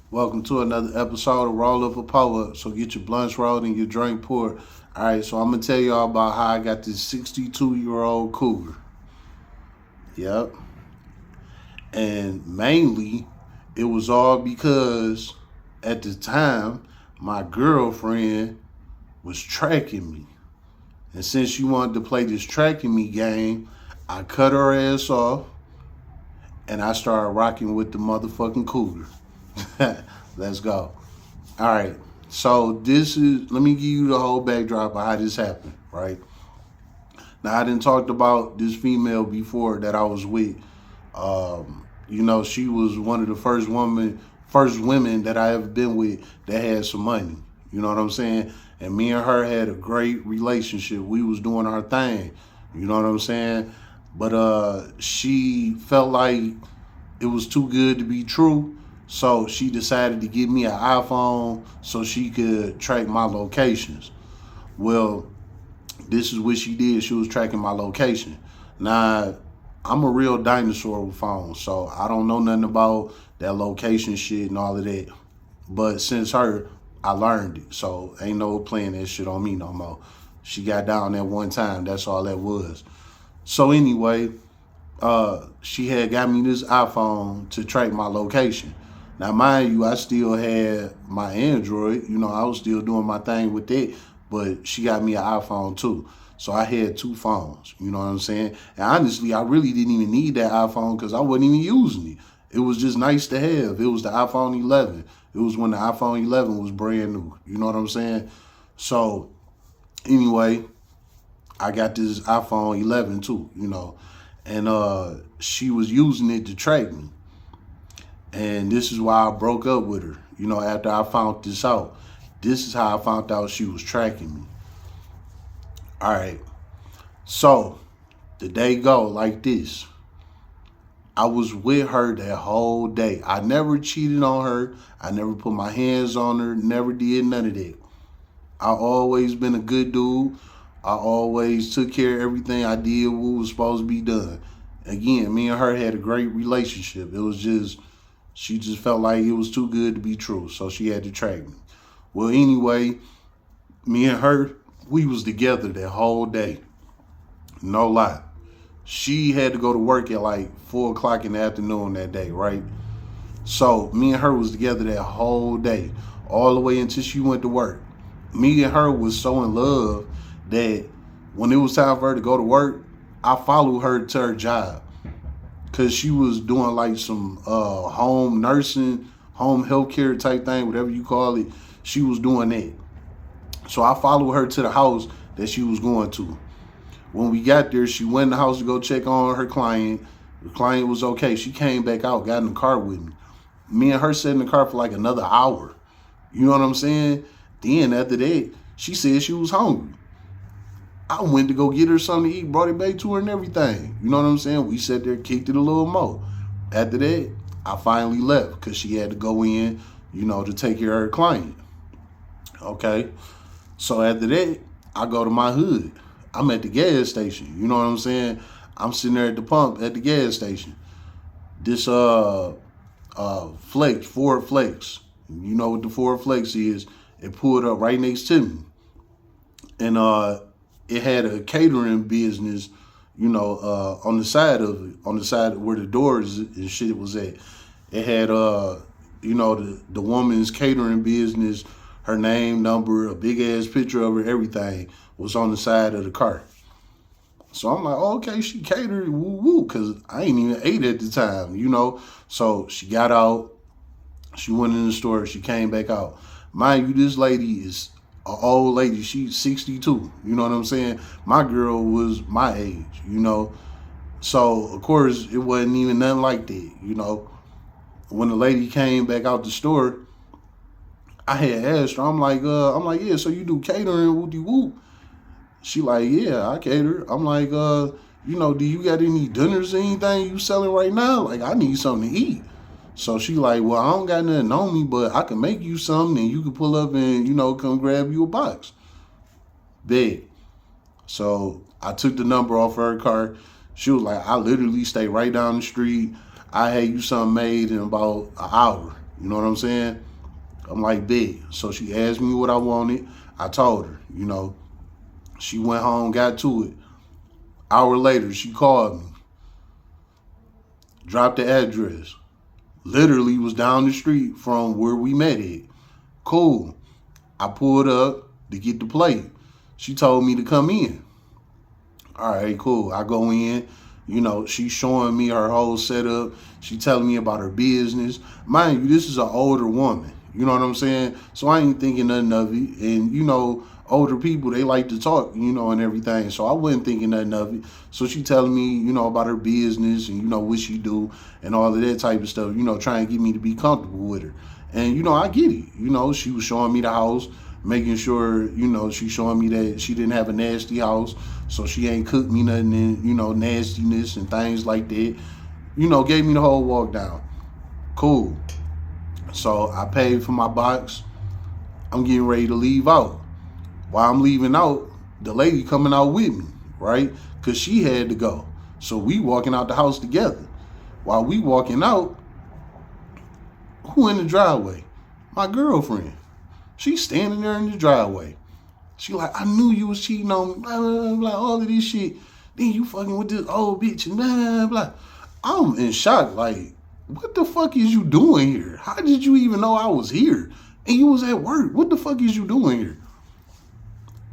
Welcome to another episode of Roll Up a Pull Up. So get your blunts rolled and your drink poured. All right, so I'm gonna tell y'all about how I got this 62-year-old cougar. Yep, and mainly it was all because at the time my girlfriend was tracking me, and since she wanted to play this tracking me game, I cut her ass off and I started rocking with the motherfucking cougar. Let's go. All right. So let me give you the whole backdrop of how this happened, right? Now I didn't talked about this female before that I was with. She was one of the first women that I ever been with that had some money. You know what I'm saying? And me and her had a great relationship. We was doing our thing. You know what I'm saying? But she felt like it was too good to be true. So she decided to give me an iPhone so she could track my locations. Well, this is what she did. She was tracking my location. Now, I'm a real dinosaur with phones, so I don't know nothing about that location shit and all of that. But since her, I learned it. So ain't no playing that shit on me no more. She got down that one time. That's all that was. So anyway, she had got me this iPhone to track my location. Now, mind you, I still had my Android. I was still doing my thing with it, but she got me an iPhone too. So I had two phones, you know what I'm saying? And honestly, I really didn't even need that iPhone because I wasn't even using it. It was just nice to have. It was the iPhone 11. It was when the iPhone 11 was brand new. You know what I'm saying? So anyway, I got this iPhone 11 too, and she was using it to track me. And this is why I broke up with her, after I found this out. This is how I found out she was tracking me. All right. So the day go like this. I was with her that whole day. I never cheated on her. I never put my hands on her. Never did none of that. I always been a good dude. I always took care of everything I did what was supposed to be done. Again, me and her had a great relationship. It was just, she just felt like it was too good to be true. So she had to track me. Well, anyway, me and her, we was together that whole day. No lie. She had to go to work at like 4 o'clock in the afternoon that day, right? So me and her was together that whole day, all the way until she went to work. Me and her was so in love that when it was time for her to go to work, I followed her to her job because she was doing like some home nursing, home healthcare type thing, whatever you call it. She was doing that. So I followed her to the house that she was going to. When we got there, she went in the house to go check on her client. The client was okay. She came back out, got in the car with me. Me and her sat in the car for like another hour. You know what I'm saying? Then after that, she said she was hungry. I went to go get her something to eat, brought it back to her and everything. You know what I'm saying? We sat there, kicked it a little more. After that, I finally left because she had to go in, to take care of her client. Okay. So after that, I go to my hood. I'm at the gas station. You know what I'm saying? I'm sitting there at the pump at the gas station. This Flex, Ford Flex. You know what the Ford Flex is? It pulled up right next to me. And it had a catering business, on the side of it, on the side where the doors and shit was at. It had the woman's catering business, her name, number, a big ass picture of her, everything was on the side of the car. So I'm like, oh, okay, she catered, woo woo, because I ain't even ate at the time. So she got out, she went in the store, she came back out. Mind you, this lady is an old lady. She's 62. You know what I'm saying? My girl was my age, So, of course, it wasn't even nothing like that. When the lady came back out the store, I had asked her, I'm like, yeah, so you do catering, whoopty whoop. She like, yeah, I cater. I'm like, do you got any dinners or anything you selling right now? Like, I need something to eat. So she like, well, I don't got nothing on me, but I can make you something and you can pull up and, come grab you a box. Big. So I took the number off her car. She was like, I literally stay right down the street. I had you something made in about an hour. You know what I'm saying? I'm like, big. So she asked me what I wanted. I told her, you know. She went home, got to it. Hour later, she called me, dropped the address. Literally was down the street from where we met at. Cool. I pulled up to get the plate. She told me to come in. All right, cool. I go in. You know, she's showing me her whole setup. She telling me about her business. Mind you, this is an older woman. You know what I'm saying? So I ain't thinking nothing of it. And, you know, older people, they like to talk, you know, and everything. So I wasn't thinking nothing of it. So she telling me, you know, about her business and, you know, what she do and all of that type of stuff, you know, trying to get me to be comfortable with her. And, you know, I get it. You know, she was showing me the house, making sure, you know, she's showing me that she didn't have a nasty house. So she ain't cooked me nothing in, you know, nastiness and things like that. You know, gave me the whole walk down. Cool. So I paid for my box. I'm getting ready to leave out. While I'm leaving out, the lady coming out with me, right? Because she had to go. So we walking out the house together. While we walking out, who in the driveway? My girlfriend. She's standing there in the driveway. She like, I knew you was cheating on me, blah, blah, blah, blah, all of this shit. Then you fucking with this old bitch and blah, blah, blah. I'm in shock, like, what the fuck is you doing here? How did you even know I was here? And you was at work. What the fuck is you doing here?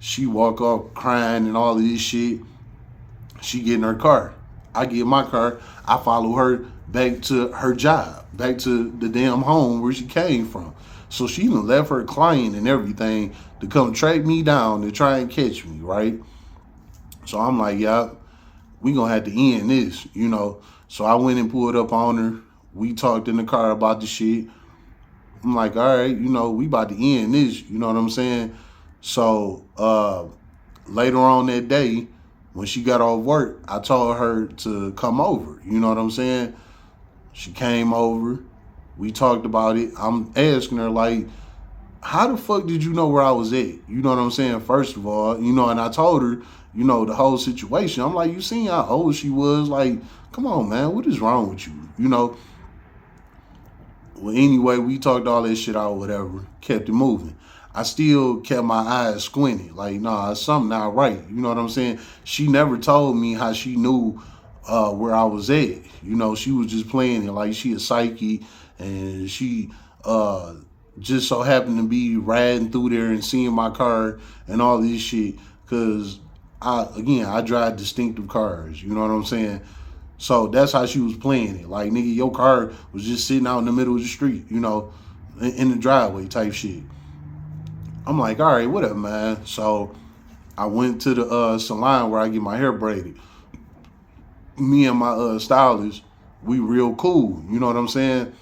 She walk off crying and all of this shit. She get in her car. I get in my car. I follow her back to her job, back to the damn home where she came from. So she even left her client and everything to come track me down to try and catch me, right? So I'm like, yeah, we gonna have to end this, you know. So I went and pulled up on her. We talked in the car about the shit. I'm like, all right, you know, we about to end this, you know what I'm saying? So later on that day, when she got off work, I told her to come over, you know what I'm saying? She came over. We talked about it. I'm asking her, like, how the fuck did you know where I was at? You know what I'm saying? First of all, you know, and I told her, you know, the whole situation. I'm like, you seen how old she was? Like, come on, man, what is wrong with you? You know? Well, anyway, we talked all that shit out, whatever, kept it moving. I still kept my eyes squinted, like, nah, something not right. You know what I'm saying? She never told me how she knew where I was at. You know, she was just playing it like she a psyche, and she just so happened to be riding through there and seeing my car and all this shit. Cause I drive distinctive cars. You know what I'm saying? So that's how she was playing it. Like, nigga, your car was just sitting out in the middle of the street, you know, in the driveway type shit. I'm like, all right, whatever, man. So I went to the salon where I get my hair braided. Me and my stylist, we real cool. You know what I'm saying?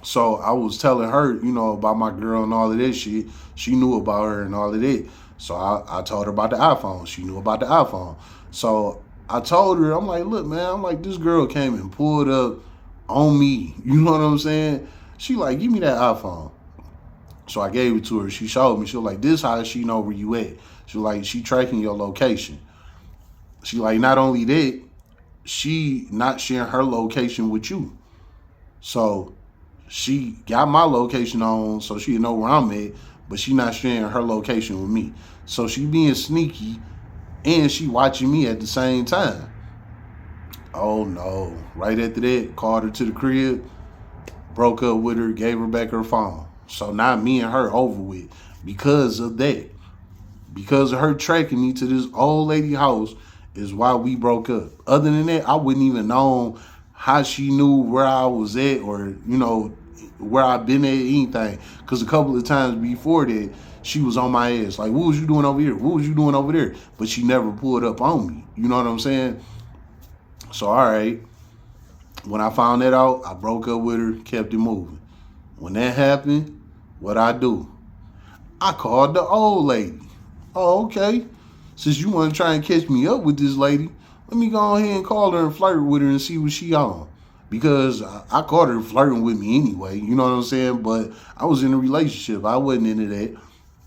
So I was telling her, you know, about my girl and all of that shit. She knew about her and all of that. So I told her about the iPhone. She knew about the iPhone. So I told her, I'm like, look, man, I'm like, this girl came and pulled up on me. You know what I'm saying? She like, give me that iPhone. So I gave it to her. She showed me. She was like, this how she know where you at. She was like, she tracking your location. She like, not only that, she not sharing her location with you. So she got my location on so she know where I'm at, but she not sharing her location with me. So she being sneaky and she watching me at the same time. Oh no. Right after that, called her to the crib, broke up with her, gave her back her phone. So now me and her over with because of that. Because of her tracking me to this old lady house is why we broke up. Other than that, I wouldn't even know how she knew where I was at or, you know, where I've been at, anything. Because a couple of times before that, she was on my ass. Like, what was you doing over here? What was you doing over there? But she never pulled up on me. You know what I'm saying? So, all right. When I found that out, I broke up with her, kept it moving. When that happened, what I do? I called the old lady. Oh, okay. Since you want to try and catch me up with this lady, let me go ahead and call her and flirt with her and see what she on. Because I caught her flirting with me anyway, you know what I'm saying? But I was in a relationship. I wasn't into that.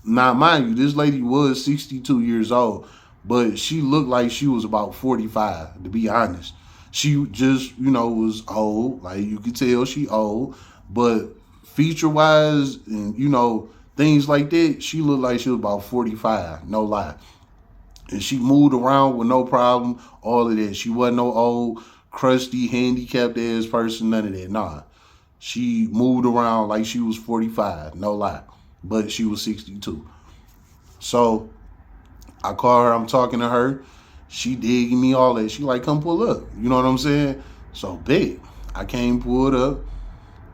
Now, mind you, this lady was 62 years old, but she looked like she was about 45, to be honest. She just, you know, was old. Like, you could tell she old, but feature wise and, you know, things like that, she looked like she was about 45, no lie. And she moved around with no problem, all of that. She wasn't no old, crusty, handicapped ass person, none of that. Nah. She moved around like she was 45, no lie. But she was 62. So I call her, I'm talking to her. She digging me all that. She like, come pull up. You know what I'm saying? So big. I came pulled up.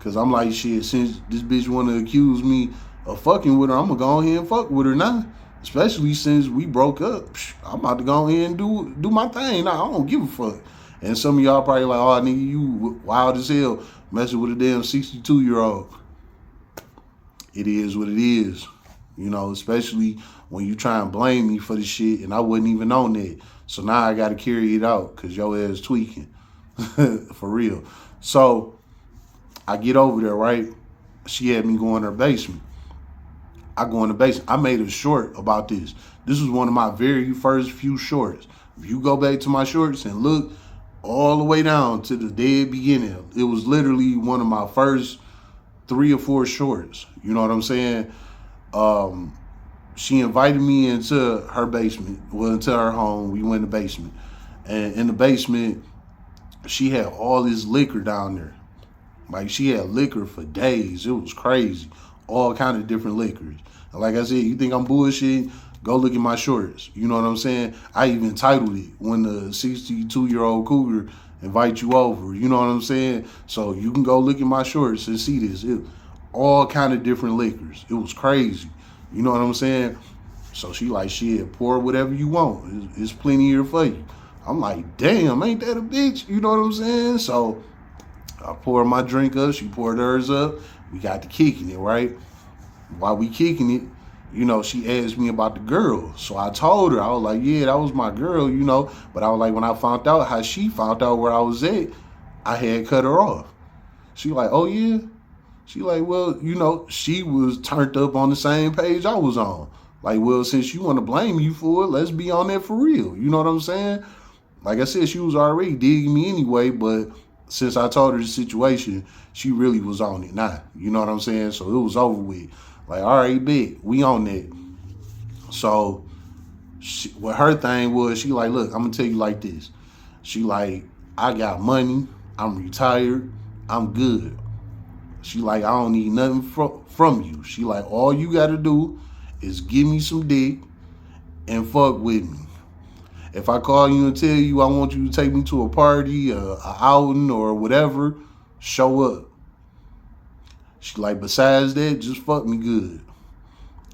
Cause I'm like, shit, since this bitch wanna accuse me of fucking with her, I'm gonna go ahead and fuck with her now. Especially since we broke up. I'm about to go ahead and do my thing. Nah, I don't give a fuck. And some of y'all probably like, oh, nigga, you wild as hell messing with a damn 62-year-old. It is what it is. You know, especially when you try and blame me for the shit and I wasn't even on that. So now I got to carry it out because your ass tweaking. For real. So I get over there, right? She had me go in her basement. I go in the basement. I made a short about this. This was one of my very first few shorts. If you go back to my shorts and look all the way down to the dead beginning, it was literally one of my first 3 or 4 shorts. You know what I'm saying? She invited me into her basement, well, into her home. We went in the basement. And in the basement, she had all this liquor down there. Like, she had liquor for days. It was crazy. All kind of different liquors. And like I said, you think I'm bullshitting? Go look at my shorts. You know what I'm saying? I even titled it, When the 62-year-old Cougar Invite You Over. You know what I'm saying? So you can go look at my shorts and see this. All kind of different liquors. It was crazy. You know what I'm saying? So she like, shit, pour whatever you want. It's plenty here for you. I'm like, damn, ain't that a bitch? You know what I'm saying? So I poured my drink up. She poured hers up. We got to kicking it, right? While we kicking it, you know, she asked me about the girl. So I told her, I was like, yeah, that was my girl, you know. But I was like, when I found out how she found out where I was at, I had cut her off. She like, oh, yeah? She like, well, you know, she was turned up on the same page I was on. Like, well, since you want to blame you for it, let's be on that for real. You know what I'm saying? Like I said, she was already digging me anyway, but since I told her the situation, she really was on it now. You know what I'm saying? So it was over with. Like, all right, big, we on that. So what her thing was, she like, look, I'm going to tell you like this. She like, I got money. I'm retired. I'm good. She like, I don't need nothing from you. She like, all you got to do is give me some dick and fuck with me. If I call you and tell you I want you to take me to a party, a outing or whatever, show up. She like, besides that, just fuck me good.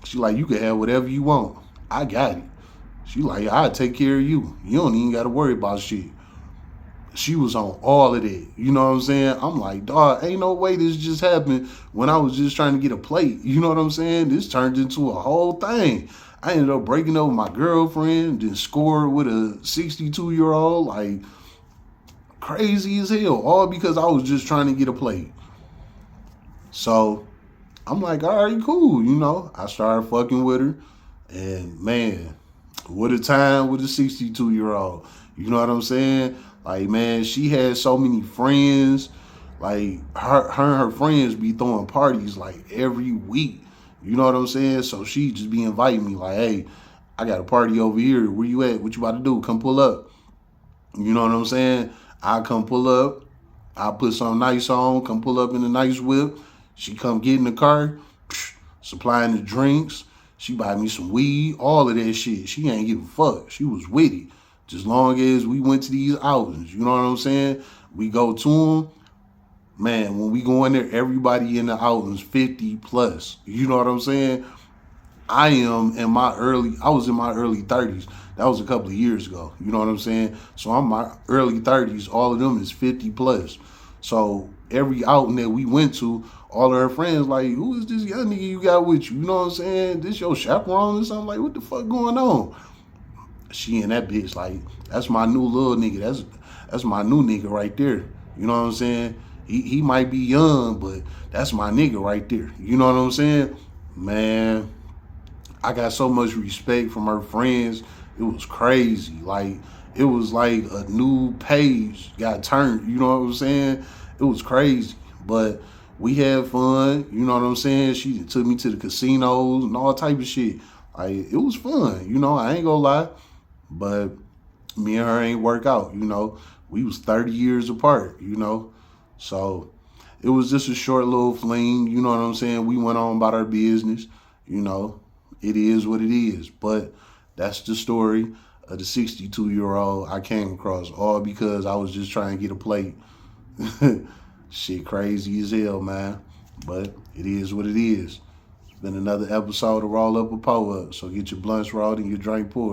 She like, you can have whatever you want. I got it. She like, I'll take care of you. You don't even got to worry about shit. She was on all of that. You know what I'm saying? I'm like, dog, ain't no way this just happened when I was just trying to get a plate. You know what I'm saying? This turned into a whole thing. I ended up breaking up with my girlfriend, then scored with a 62-year-old, like crazy as hell, all because I was just trying to get a plate. So I'm like, all right, cool. You know, I started fucking with her, and man, what a time with a 62-year-old. You know what I'm saying? Like, man, she had so many friends. Like, her and her friends be throwing parties like every week. You know what I'm saying? So she just be inviting me like, hey, I got a party over here. Where you at? What you about to do? Come pull up. You know what I'm saying? I come pull up. I put something nice on. Come pull up in a nice whip. She come get in the car, supplying the drinks. She buy me some weed, all of that shit. She ain't give a fuck. She was with it. Just long as we went to these outings. You know what I'm saying? We go to them. Man, when we go in there, everybody in the outings 50 plus. You know what I'm saying? I was in my early 30s. That was a couple of years ago. You know what I'm saying? So I'm my early 30s. All of them is 50 plus. So every outing that we went to, all of her friends like, who is this young nigga you got with you? You know what I'm saying? This your chaperone or something? Like, what the fuck going on? She and that bitch like, that's my new little nigga. That's my new nigga right there. You know what I'm saying? He might be young, but that's my nigga right there. You know what I'm saying? Man, I got so much respect from her friends. It was crazy. Like, it was like a new page got turned. You know what I'm saying? It was crazy. But we had fun. You know what I'm saying? She took me to the casinos and all type of shit. It was fun. You know, I ain't gonna lie. But me and her ain't work out. You know, we was 30 years apart. You know, so it was just a short little fling. You know what I'm saying? We went on about our business. You know, it is what it is. But that's the story of the 62-year-old I came across, all because I was just trying to get a plate. Shit crazy as hell, man. But it is what it is. It's been another episode of Roll Up a Pour Up. So get your blunts rolled and your drink poured.